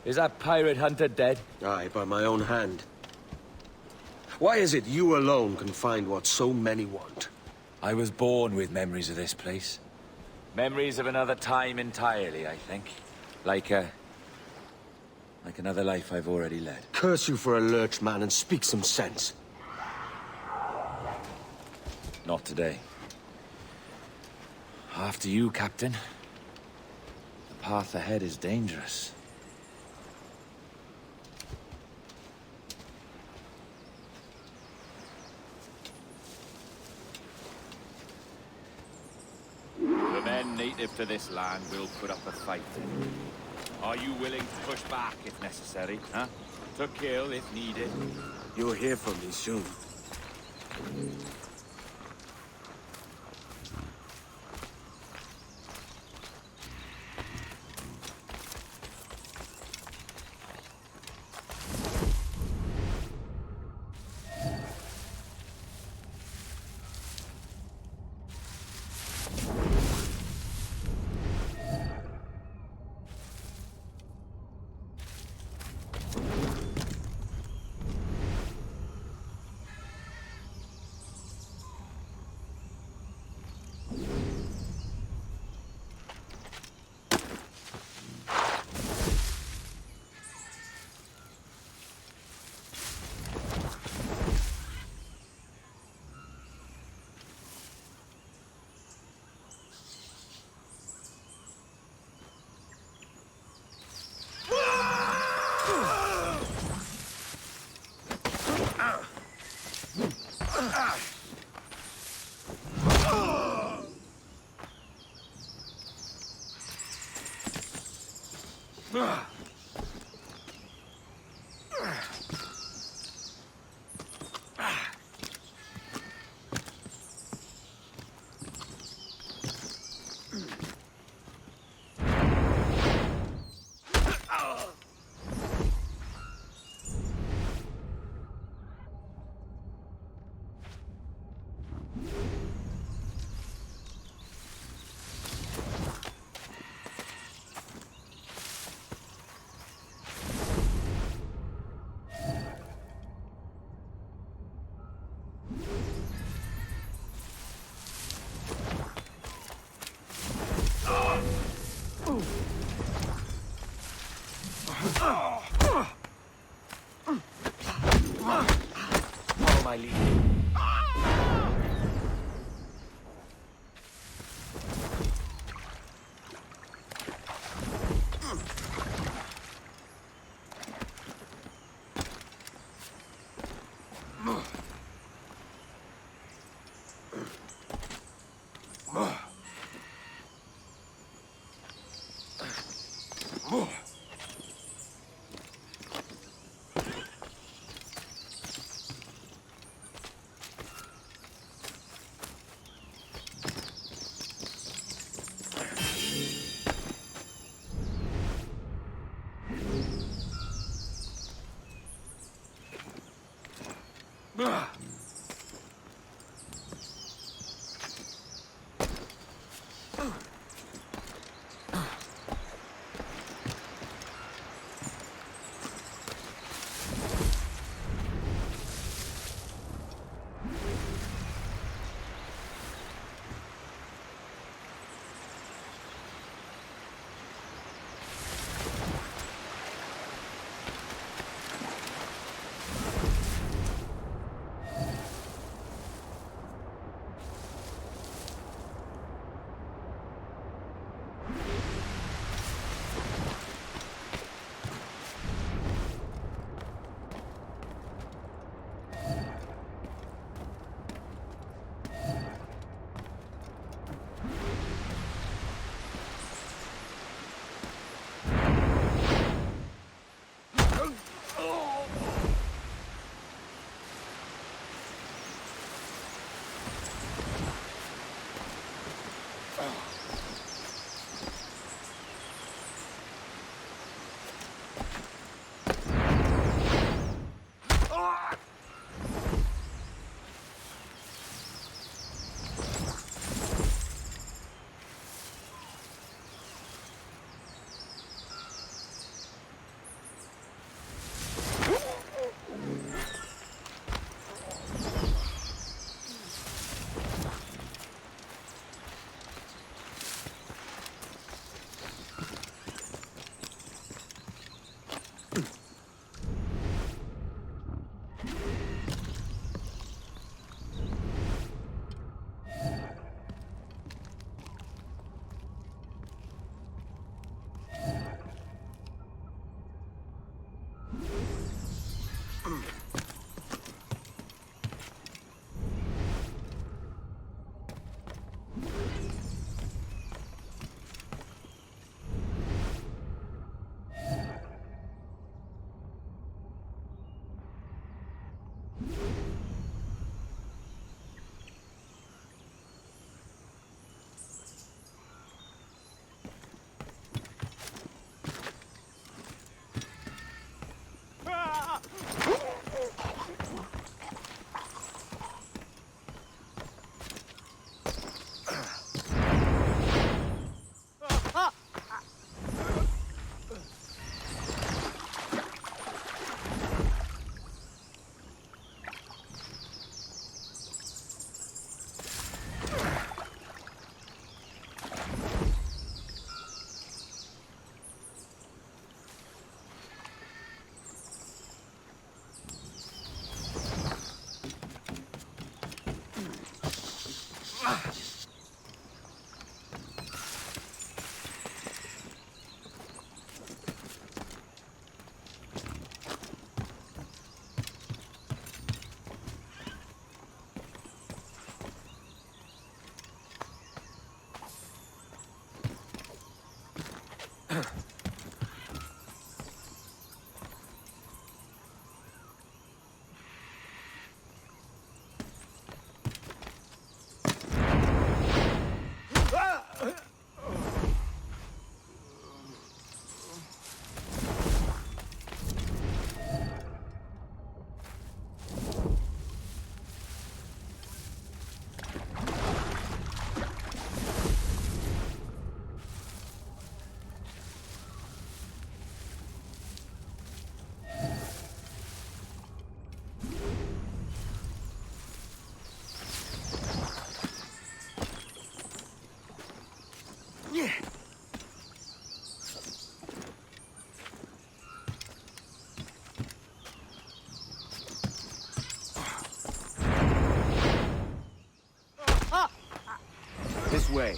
Is that pirate hunter dead? Aye, by my own hand. Why is it you alone can find what so many want? I was born with memories of this place. Memories of another time entirely, I think. Like another life I've already led. Curse you for a lurch, man, and speak some sense. Not today. After you, Captain. The path ahead is dangerous. The men native to this land will put up a fight. Are you willing to push back if necessary, huh? To kill if needed? You'll hear from me soon. Follow my lead. This way.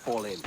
Fall in.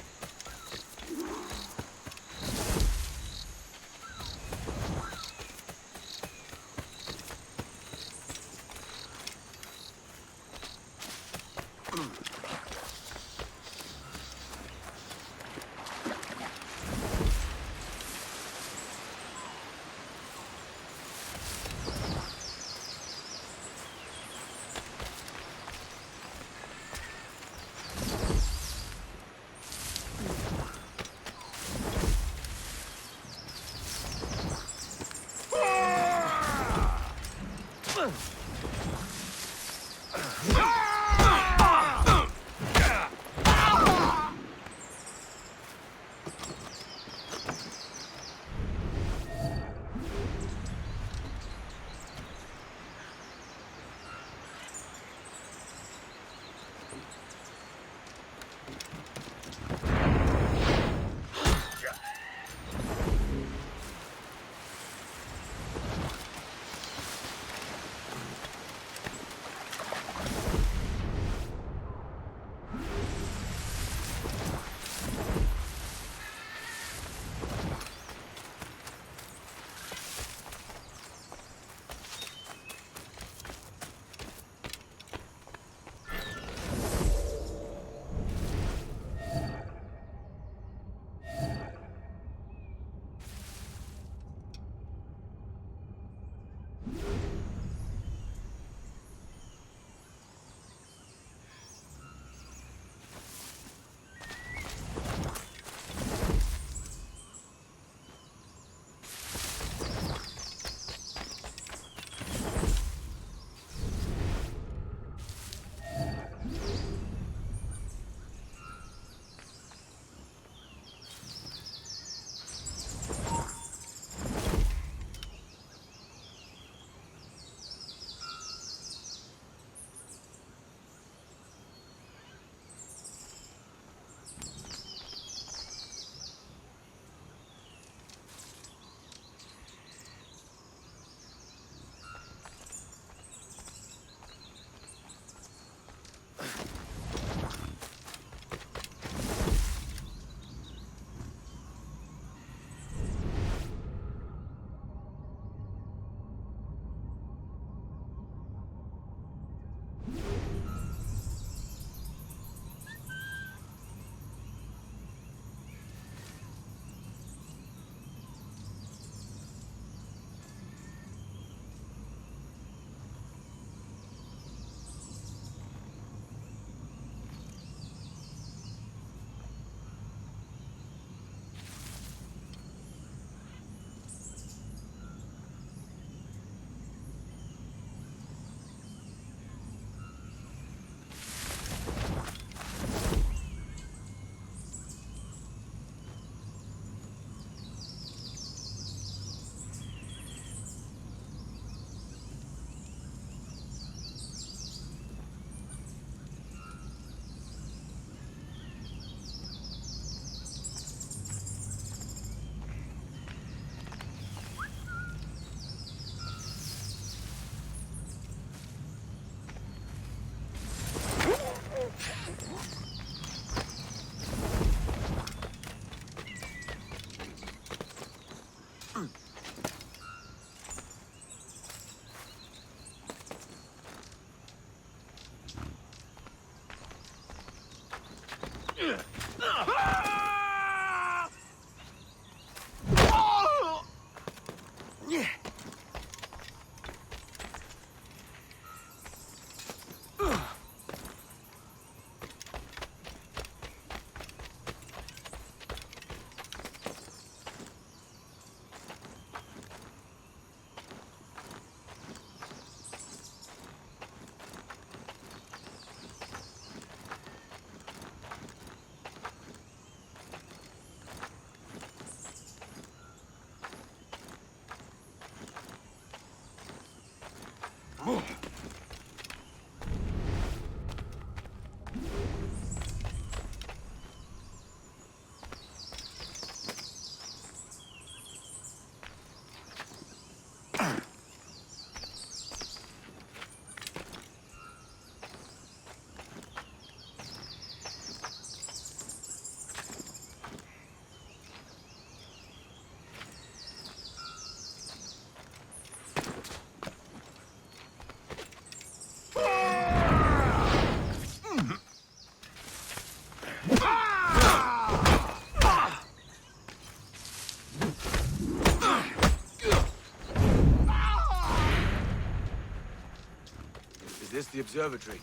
Is this the observatory?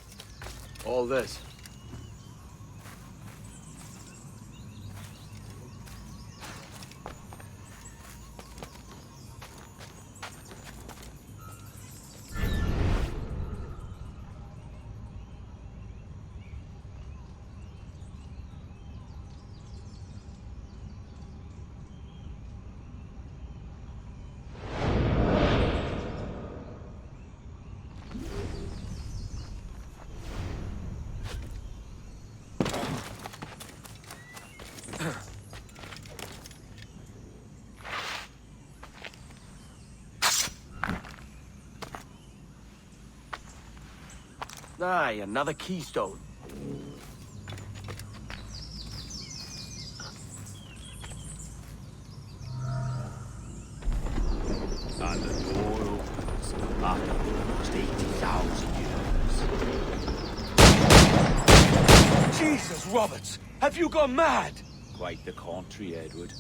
All this? Aye, another keystone. And the door opens after almost 80,000 years. Jesus, Roberts! Have you gone mad? Quite the contrary, Edward.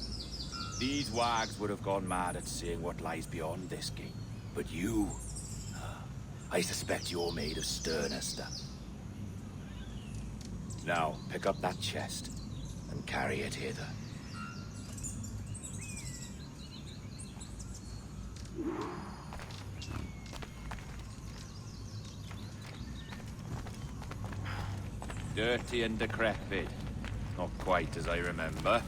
These wags would have gone mad at seeing what lies beyond this gate. But you... I suspect you're made of sterner stuff. Now, pick up that chest and carry it hither. Dirty and decrepit. Not quite as I remember,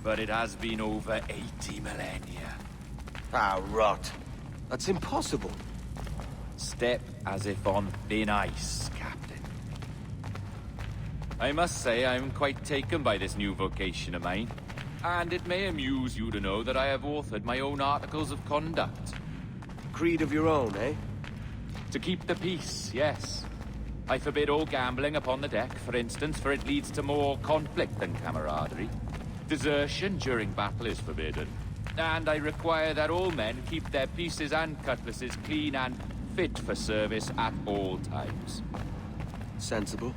but it has been over 80 millennia. Ah, rot. That's impossible. Step as if on thin ice, Captain. I must say I'm quite taken by this new vocation of mine. And it may amuse you to know that I have authored my own articles of conduct. Creed of your own, eh? To keep the peace, yes. I forbid all gambling upon the deck, for instance, for it leads to more conflict than camaraderie. Desertion during battle is forbidden. And I require that all men keep their pieces and cutlasses clean and fit for service at all times. Sensible.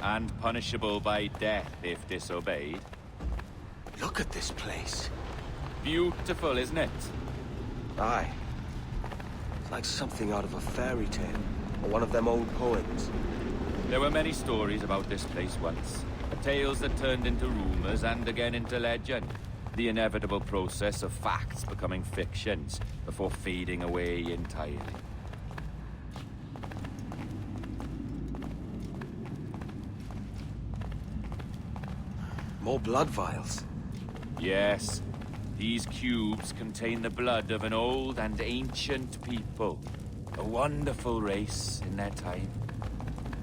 And punishable by death if disobeyed. Look at this place. Beautiful, isn't it? Aye. It's like something out of a fairy tale, or one of them old poems. There were many stories about this place once. Tales that turned into rumors and again into legend. The inevitable process of facts becoming fictions before fading away entirely. More blood vials. Yes, these cubes contain the blood of an old and ancient people. A wonderful race in their time.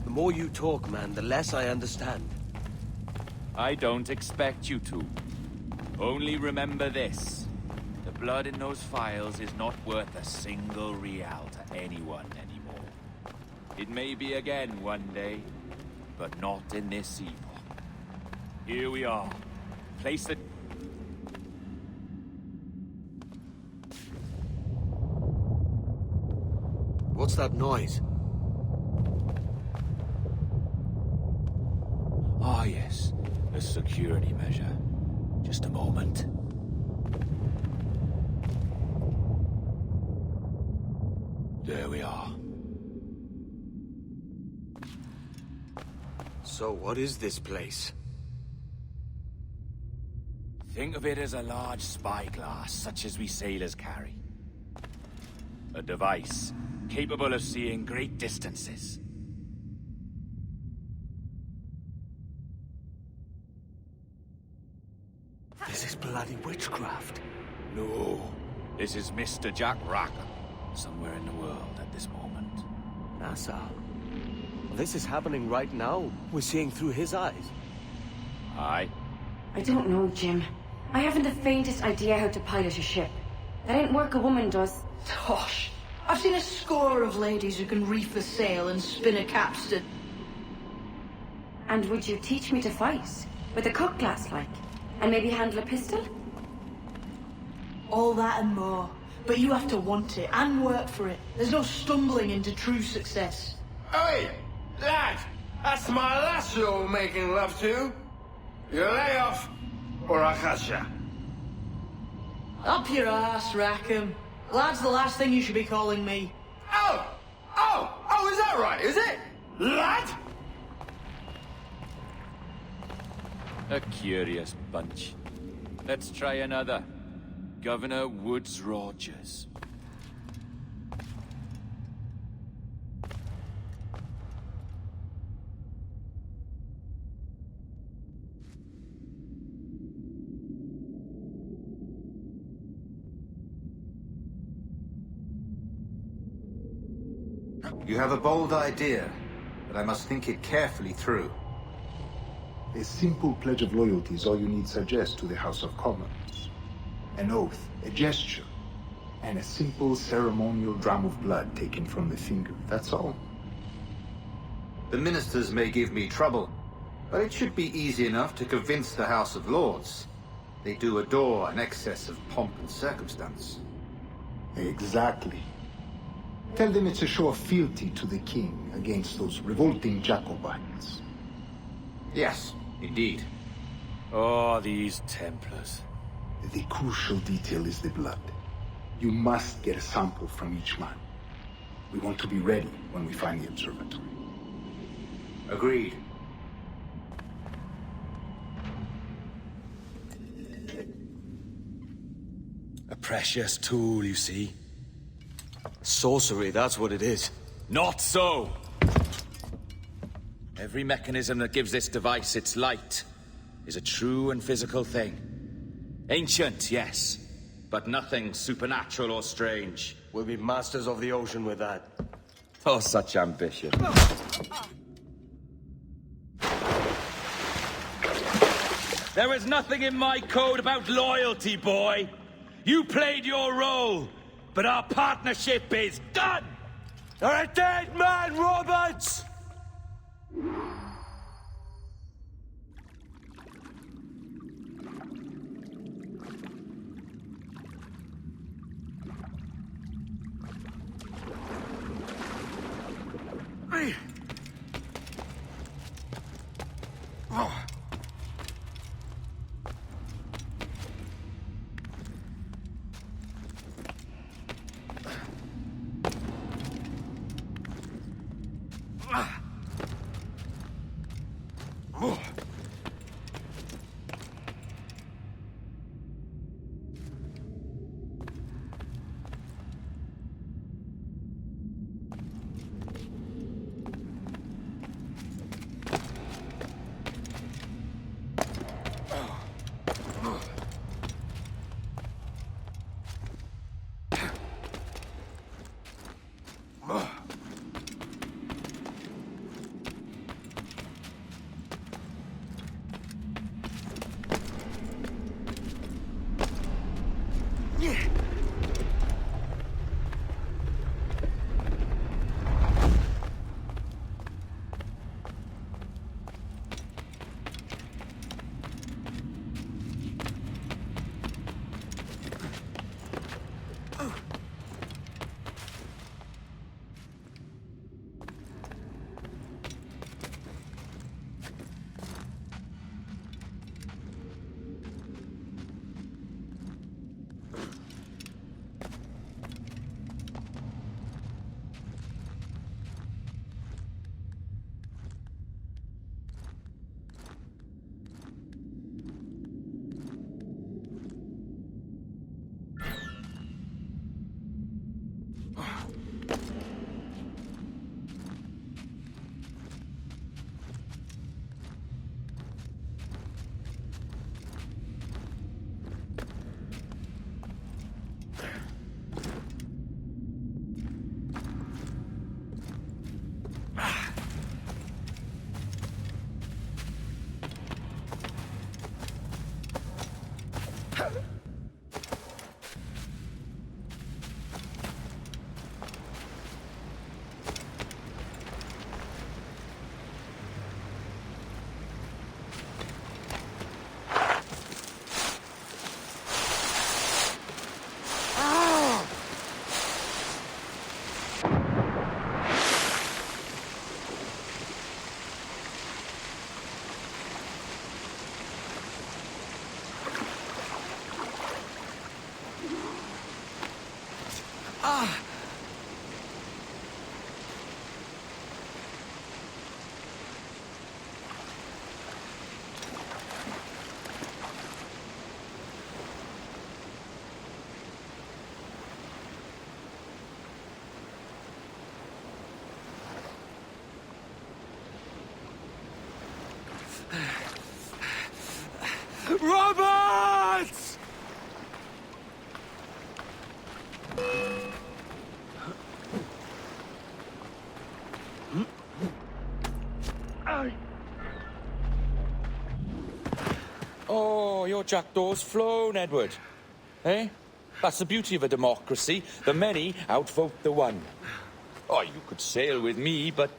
The more you talk, man, the less I understand. I don't expect you to. Only remember this. The blood in those files is not worth a single real to anyone anymore. It may be again one day, but not in this epoch. Here we are. Place the... What's that noise? Oh, Ah, yes. A security measure. Just a moment. There we are. So what is this place? Think of it as a large spyglass, such as we sailors carry. A device capable of seeing great distances. This is bloody witchcraft. No, this is Mr. Jack Rackham, somewhere in the world at this moment. NASA. This is happening right now. We're seeing through his eyes. Aye. I don't know, Jim. I haven't the faintest idea how to pilot a ship. That ain't work a woman does. Tosh. I've seen a score of ladies who can reef a sail and spin a capstan. And would you teach me to fight? With a cutlass, like? And maybe handle a pistol? All that and more. But you have to want it and work for it. There's no stumbling into true success. Hey, lad! That's my lass you're making love to. You lay off, or I'll catch ya. Up your ass, Rackham. Lad's the last thing you should be calling me. Oh, is that right, is it? Lad? A curious bunch. Let's try another. Governor Woods Rogers. You have a bold idea, but I must think it carefully through. A simple pledge of loyalty is all you need suggest to the House of Commons. An oath, a gesture, and a simple ceremonial dram of blood taken from the finger. That's all. The ministers may give me trouble, but it should be easy enough to convince the House of Lords. They do adore an excess of pomp and circumstance. Exactly. Tell them it's a show of fealty to the king against those revolting Jacobites. Yes, indeed. Oh, these Templars. The crucial detail is the blood. You must get a sample from each man. We want to be ready when we find the observatory. Agreed. A precious tool, you see. Sorcery, that's what it is. Not so! Every mechanism that gives this device its light is a true and physical thing. Ancient, yes, but nothing supernatural or strange. We'll be masters of the ocean with that. Oh, such ambition. There is nothing in my code about loyalty, boy. You played your role, but our partnership is done! You're a dead man, Roberts! Roberts! Oh, your Jackdaw's flown, Edward. Eh? That's the beauty of a democracy. The many outvote the one. Oh, you could sail with me, but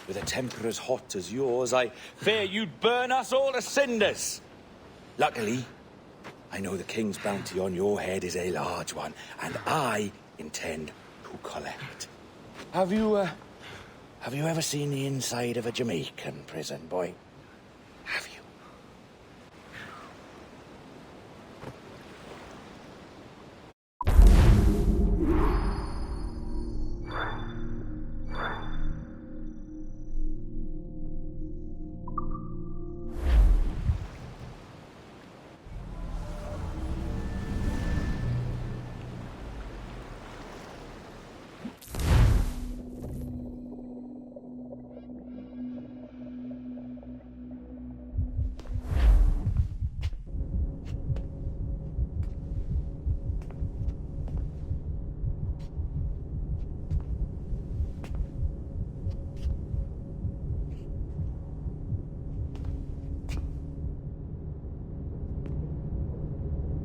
with a temper as hot as yours, I fear you'd burn us all to cinders. Luckily, I know the king's bounty on your head is a large one, and I intend to collect. Have you ever seen the inside of a Jamaican prison, boy? Have you?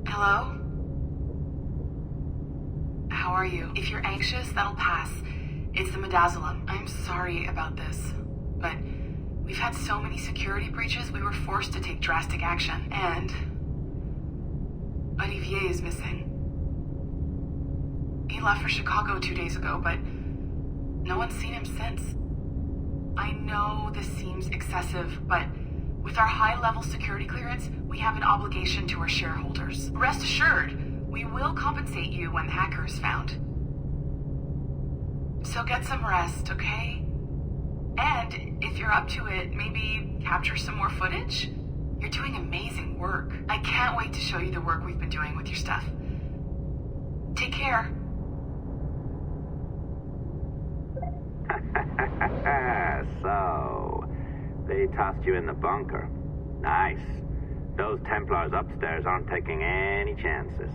Hello? How are you? If you're anxious, that'll pass. It's the midazolam. I'm sorry about this, but we've had so many security breaches, we were forced to take drastic action, and Olivier is missing. He left for Chicago 2 days ago, but no one's seen him since. I know this seems excessive, but with our high-level security clearance, we have an obligation to our shareholders. Rest assured, we will compensate you when the hacker is found. So get some rest, okay? And if you're up to it, maybe capture some more footage? You're doing amazing work. I can't wait to show you the work we've been doing with your stuff. Take care. So, they tossed you in the bunker. Nice. Those Templars upstairs aren't taking any chances.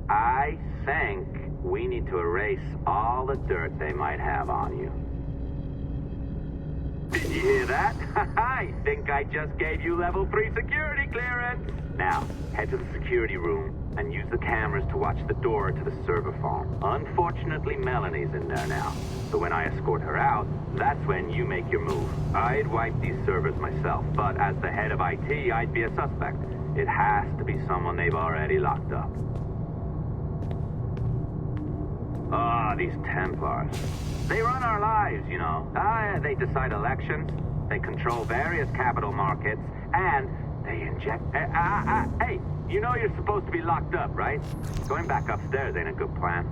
I think we need to erase all the dirt they might have on you. Did you hear that? I think I just gave you level 3 security clearance. Now, head to the security room and use the cameras to watch the door to the server farm. Unfortunately, Melanie's in there now. So when I escort her out, that's when you make your move. I'd wipe these servers myself, but as the head of IT, I'd be a suspect. It has to be someone they've already locked up. Ah, these Templars. They run our lives, you know. They decide elections, they control various capital markets, and they inject... Hey, you know you're supposed to be locked up, right? Going back upstairs ain't a good plan.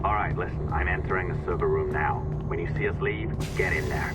All right, listen, I'm entering the server room now. When you see us leave, get in there.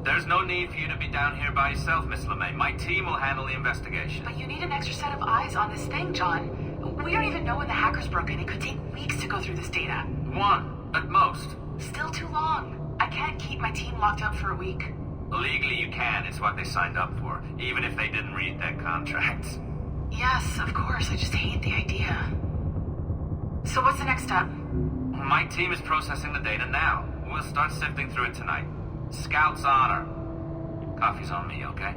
There's no need for you to be down here by yourself, Miss LeMay. My team will handle the investigation. But you need an extra set of eyes on this thing, John. We don't even know when the hackers broke in. It could take weeks to go through this data. 1, at most. Still too long. I can't keep my team locked up for a week. Legally you can, it's what they signed up for, even if they didn't read their contracts. Yes, of course, I just hate the idea. So what's the next step? My team is processing the data now. We'll start sifting through it tonight. Scout's honor. Coffee's on me, okay?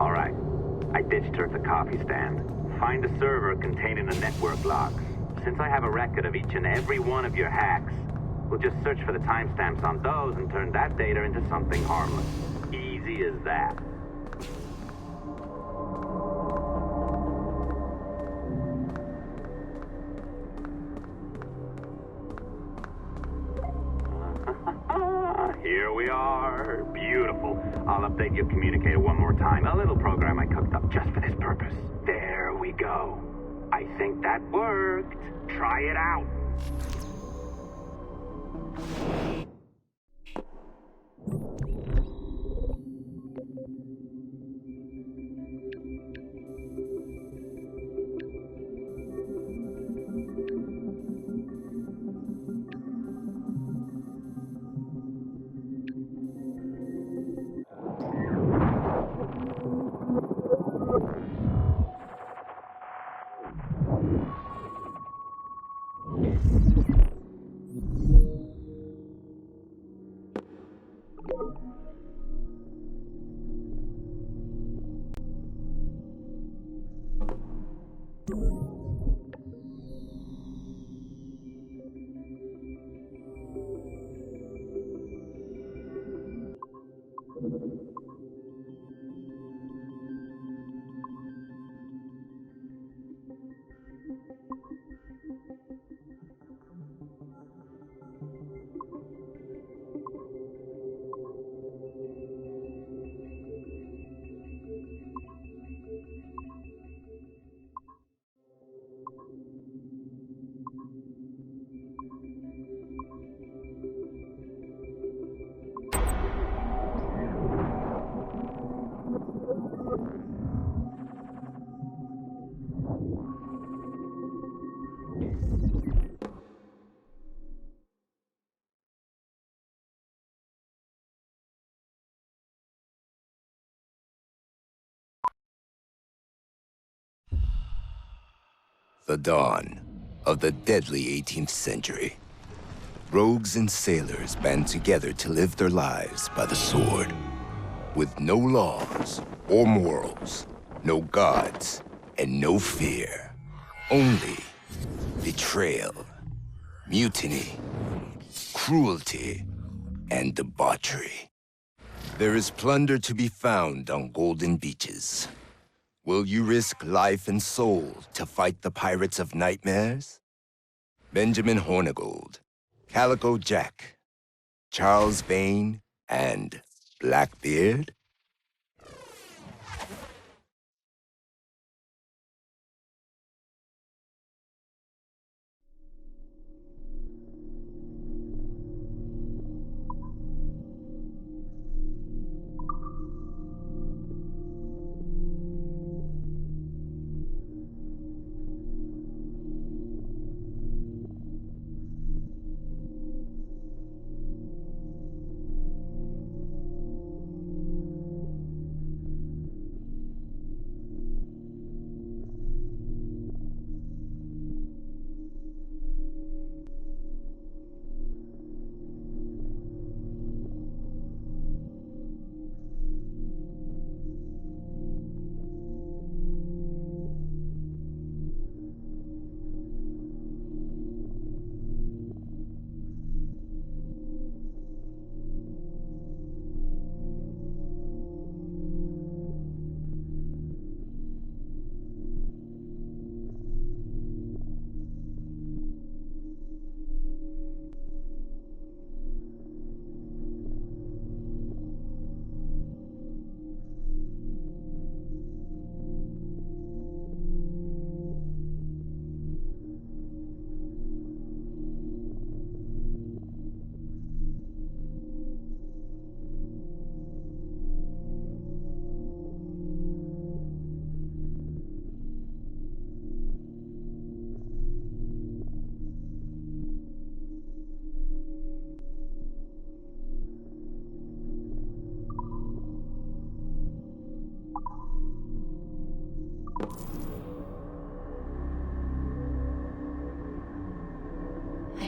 All right. I ditched her at the coffee stand. Find a server containing the network logs. Since I have a record of each and every one of your hacks, we'll just search for the timestamps on those and turn that data into something harmless. Easy as that. Here we are. Beautiful. I'll update your communicator one more time. A little program I cooked up just for this purpose. There we go. I think that worked. Try it out. The dawn of the deadly 18th century. Rogues and sailors band together to live their lives by the sword. With no laws or morals, no gods, and no fear. Only betrayal, mutiny, cruelty, and debauchery. There is plunder to be found on golden beaches. Will you risk life and soul to fight the pirates of nightmares? Benjamin Hornigold, Calico Jack, Charles Vane, and Blackbeard?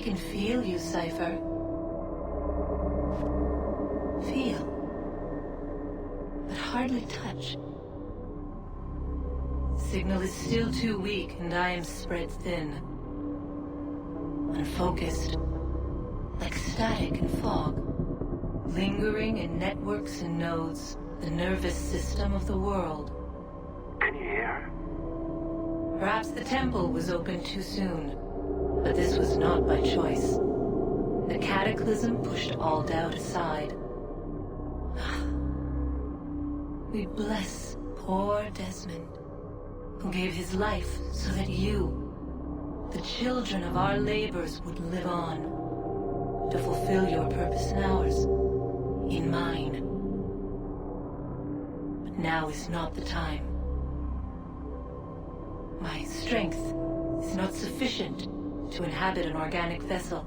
can feel you, Cypher. Feel. But hardly touch. Signal is still too weak, and I am spread thin. Unfocused. Like static and fog. Lingering in networks and nodes. The nervous system of the world. Can you hear? Perhaps the temple was opened too soon. But this was not by choice. The cataclysm pushed all doubt aside. We bless poor Desmond, who gave his life so that you, the children of our labors, would live on, to fulfill your purpose in ours, in mine. But now is not the time. My strength is not sufficient to inhabit an organic vessel.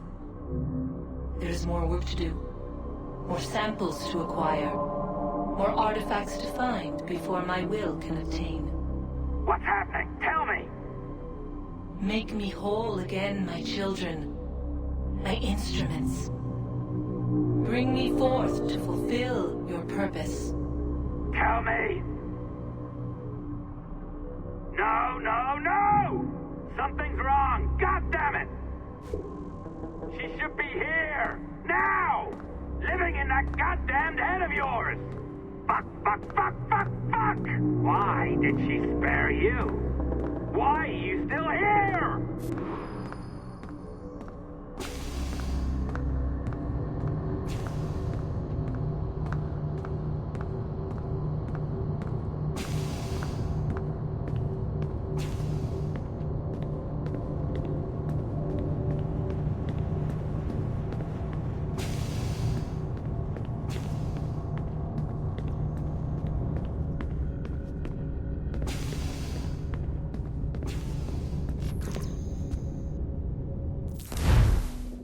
There is more work to do, more samples to acquire, more artifacts to find before my will can obtain. What's happening? Tell me! Make me whole again, my children, my instruments. Bring me forth to fulfill your purpose. Tell me! No, no, no! Something's wrong! God damn it! She should be here! Now! Living in that goddamned head of yours! Fuck, fuck, fuck, fuck, fuck! Why did she spare you? Why are you still here?